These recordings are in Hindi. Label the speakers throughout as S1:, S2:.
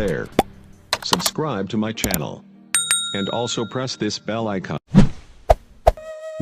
S1: share, subscribe to my channel, and also press this bell icon.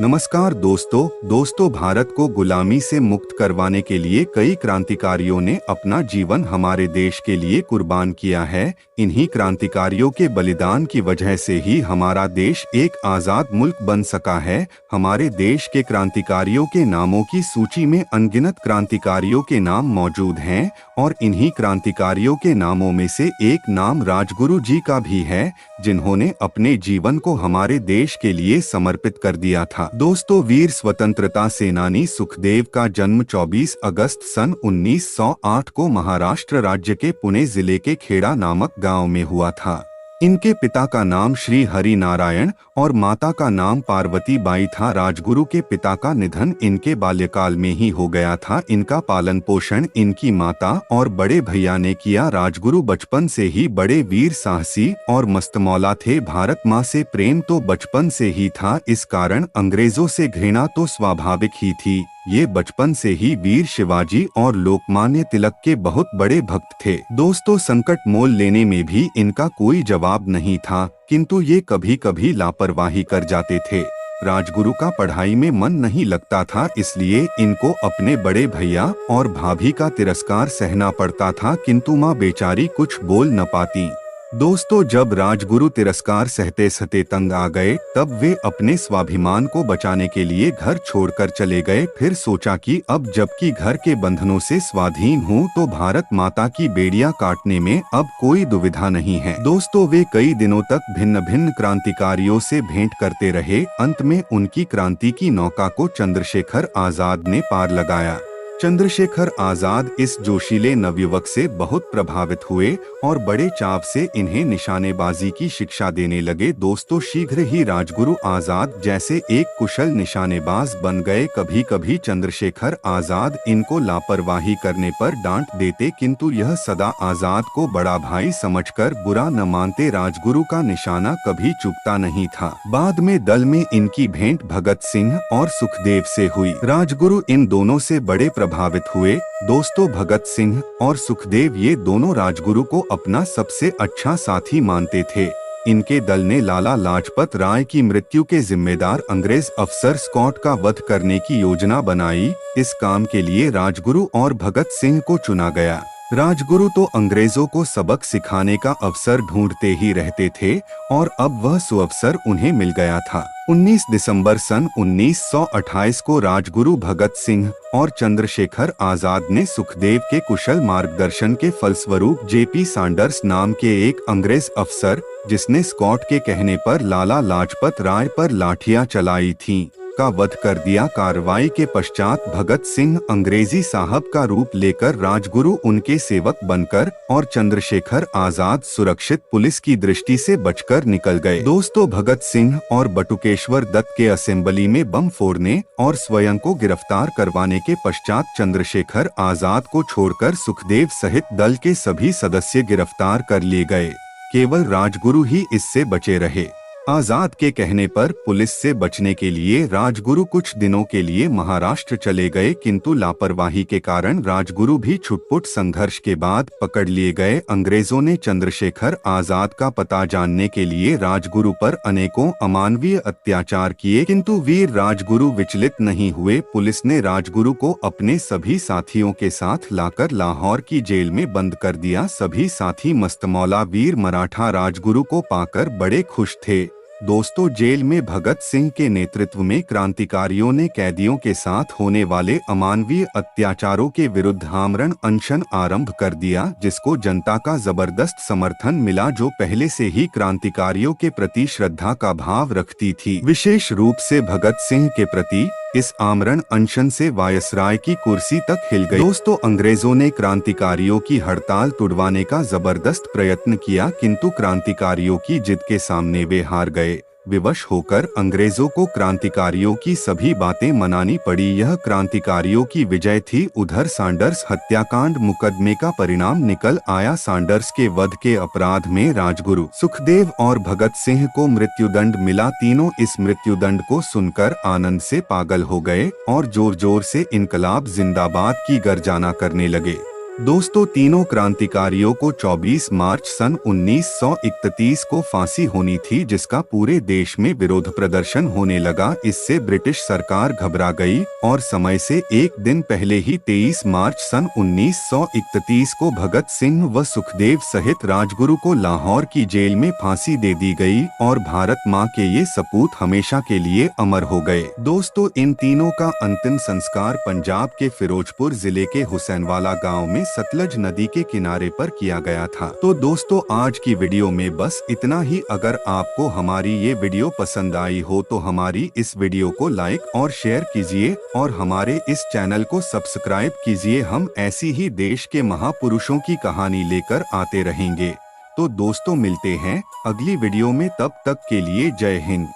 S2: नमस्कार दोस्तों भारत को गुलामी से मुक्त करवाने के लिए कई क्रांतिकारियों ने अपना जीवन हमारे देश के लिए कुर्बान किया है। इन्हीं क्रांतिकारियों के बलिदान की वजह से ही हमारा देश एक आज़ाद मुल्क बन सका है। हमारे देश के क्रांतिकारियों के नामों की सूची में अनगिनत क्रांतिकारियों के नाम मौजूद हैं और इन्हीं क्रांतिकारियों के नामों में से एक नाम राजगुरु जी का भी है, जिन्होंने अपने जीवन को हमारे देश के लिए समर्पित कर दिया था। दोस्तों, वीर स्वतंत्रता सेनानी सुखदेव का जन्म 24 अगस्त सन 1908 को महाराष्ट्र राज्य के पुणे जिले के खेड़ा नामक गांव में हुआ था। इनके पिता का नाम श्री हरि नारायण और माता का नाम पार्वती बाई था। राजगुरु के पिता का निधन इनके बाल्यकाल में ही हो गया था। इनका पालन पोषण इनकी माता और बड़े भैया ने किया। राजगुरु बचपन से ही बड़े वीर साहसी और मस्तमौला थे। भारत माँ से प्रेम तो बचपन से ही था, इस कारण अंग्रेजों से घृणा तो स्वाभाविक ही थी। ये बचपन से ही वीर शिवाजी और लोकमान्य तिलक के बहुत बड़े भक्त थे। दोस्तों, संकट मोल लेने में भी इनका कोई जवाब नहीं था, किंतु ये कभी कभी लापरवाही कर जाते थे। राजगुरु का पढ़ाई में मन नहीं लगता था, इसलिए इनको अपने बड़े भैया और भाभी का तिरस्कार सहना पड़ता था, किंतु माँ बेचारी कुछ बोल न पाती। दोस्तों, जब राजगुरु तिरस्कार सहते सहते तंग आ गए, तब वे अपने स्वाभिमान को बचाने के लिए घर छोड़कर चले गए। फिर सोचा कि अब जबकि घर के बंधनों से स्वाधीन हूँ, तो भारत माता की बेड़ियां काटने में अब कोई दुविधा नहीं है। दोस्तों, वे कई दिनों तक भिन्न भिन्न क्रांतिकारियों से भेंट करते रहे। अंत में उनकी क्रांति की नौका को चंद्रशेखर आजाद ने पार लगाया। चंद्रशेखर आजाद इस जोशीले नवयुवक से बहुत प्रभावित हुए और बड़े चाव से इन्हें निशानेबाजी की शिक्षा देने लगे। दोस्तों, शीघ्र ही राजगुरु आजाद जैसे एक कुशल निशानेबाज बन गए। कभी कभी चंद्रशेखर आजाद इनको लापरवाही करने पर डांट देते, किंतु यह सदा आजाद को बड़ा भाई समझकर बुरा न मानते। राजगुरु का निशाना कभी चूकता नहीं था। बाद में दल में इनकी भेंट भगत सिंह और सुखदेव से हुई। राजगुरु इन दोनों से बड़े प्रभावित हुए। दोस्तों, भगत सिंह और सुखदेव ये दोनों राजगुरु को अपना सबसे अच्छा साथी मानते थे। इनके दल ने लाला लाजपत राय की मृत्यु के जिम्मेदार अंग्रेज अफसर स्कॉट का वध करने की योजना बनाई। इस काम के लिए राजगुरु और भगत सिंह को चुना गया। राजगुरु तो अंग्रेजों को सबक सिखाने का अवसर ढूंढते ही रहते थे और अब वह सुअवसर उन्हें मिल गया था। 19 दिसंबर सन 1928 को राजगुरु भगत सिंह और चंद्रशेखर आजाद ने सुखदेव के कुशल मार्गदर्शन के फलस्वरूप जेपी सैंडर्स नाम के एक अंग्रेज अफसर, जिसने स्कॉट के कहने पर लाला लाजपत राय पर लाठियां चलाई थीं, का वध कर दिया। कार्रवाई के पश्चात भगत सिंह अंग्रेजी साहब का रूप लेकर राजगुरु उनके सेवक बनकर और चंद्रशेखर आजाद सुरक्षित पुलिस की दृष्टि से बचकर निकल गए। दोस्तों, भगत सिंह और बटुकेश्वर दत्त के असेंबली में बम फोड़ने और स्वयं को गिरफ्तार करवाने के पश्चात चंद्रशेखर आजाद को छोड़कर सुखदेव सहित दल के सभी सदस्य गिरफ्तार कर लिए गए। केवल राजगुरु ही इससे बचे रहे। आजाद के कहने पर पुलिस से बचने के लिए राजगुरु कुछ दिनों के लिए महाराष्ट्र चले गए, किंतु लापरवाही के कारण राजगुरु भी छुटपुट संघर्ष के बाद पकड़ लिए गए। अंग्रेजों ने चंद्रशेखर आजाद का पता जानने के लिए राजगुरु पर अनेकों अमानवीय अत्याचार किए, किंतु वीर राजगुरु विचलित नहीं हुए। पुलिस ने राजगुरु को अपने सभी साथियों के साथ लाकर लाहौर की जेल में बंद कर दिया। सभी साथी मस्तमौला वीर मराठा राजगुरु को पाकर बड़े खुश थे। दोस्तों, जेल में भगत सिंह के नेतृत्व में क्रांतिकारियों ने कैदियों के साथ होने वाले अमानवीय अत्याचारों के विरुद्ध आमरण अनशन आरंभ कर दिया, जिसको जनता का जबरदस्त समर्थन मिला, जो पहले से ही क्रांतिकारियों के प्रति श्रद्धा का भाव रखती थी। विशेष रूप से भगत सिंह के प्रति इस आमरण अनशन से वायसराय की कुर्सी तक हिल गई। दोस्तों, अंग्रेजों ने क्रांतिकारियों की हड़ताल तुड़वाने का जबरदस्त प्रयत्न किया, किंतु क्रांतिकारियों की जिद के सामने वे हार गए। विवश होकर अंग्रेजों को क्रांतिकारियों की सभी बातें मनानी पड़ी। यह क्रांतिकारियों की विजय थी। उधर सैंडर्स हत्याकांड मुकदमे का परिणाम निकल आया। सैंडर्स के वध के अपराध में राजगुरु, सुखदेव और भगत सिंह को मृत्युदंड मिला। तीनों इस मृत्युदंड को सुनकर आनंद से पागल हो गए और जोर जोर से इनकलाब जिंदाबाद की गर्जना करने लगे। दोस्तों, तीनों क्रांतिकारियों को 24 मार्च सन 1931 को फांसी होनी थी, जिसका पूरे देश में विरोध प्रदर्शन होने लगा। इससे ब्रिटिश सरकार घबरा गई और समय से एक दिन पहले ही 23 मार्च सन 1931 को भगत सिंह व सुखदेव सहित राजगुरु को लाहौर की जेल में फांसी दे दी गई और भारत माँ के ये सपूत हमेशा के लिए अमर हो गए। दोस्तों, इन तीनों का अंतिम संस्कार पंजाब के फिरोजपुर जिले के हुसैनवाला गाँव में सतलज नदी के किनारे पर किया गया था। तो दोस्तों, आज की वीडियो में बस इतना ही। अगर आपको हमारी ये वीडियो पसंद आई हो तो हमारी इस वीडियो को लाइक और शेयर कीजिए और हमारे इस चैनल को सब्सक्राइब कीजिए। हम ऐसी ही देश के महापुरुषों की कहानी लेकर आते रहेंगे। तो दोस्तों, मिलते हैं अगली वीडियो में, तब तक के लिए जय हिंद।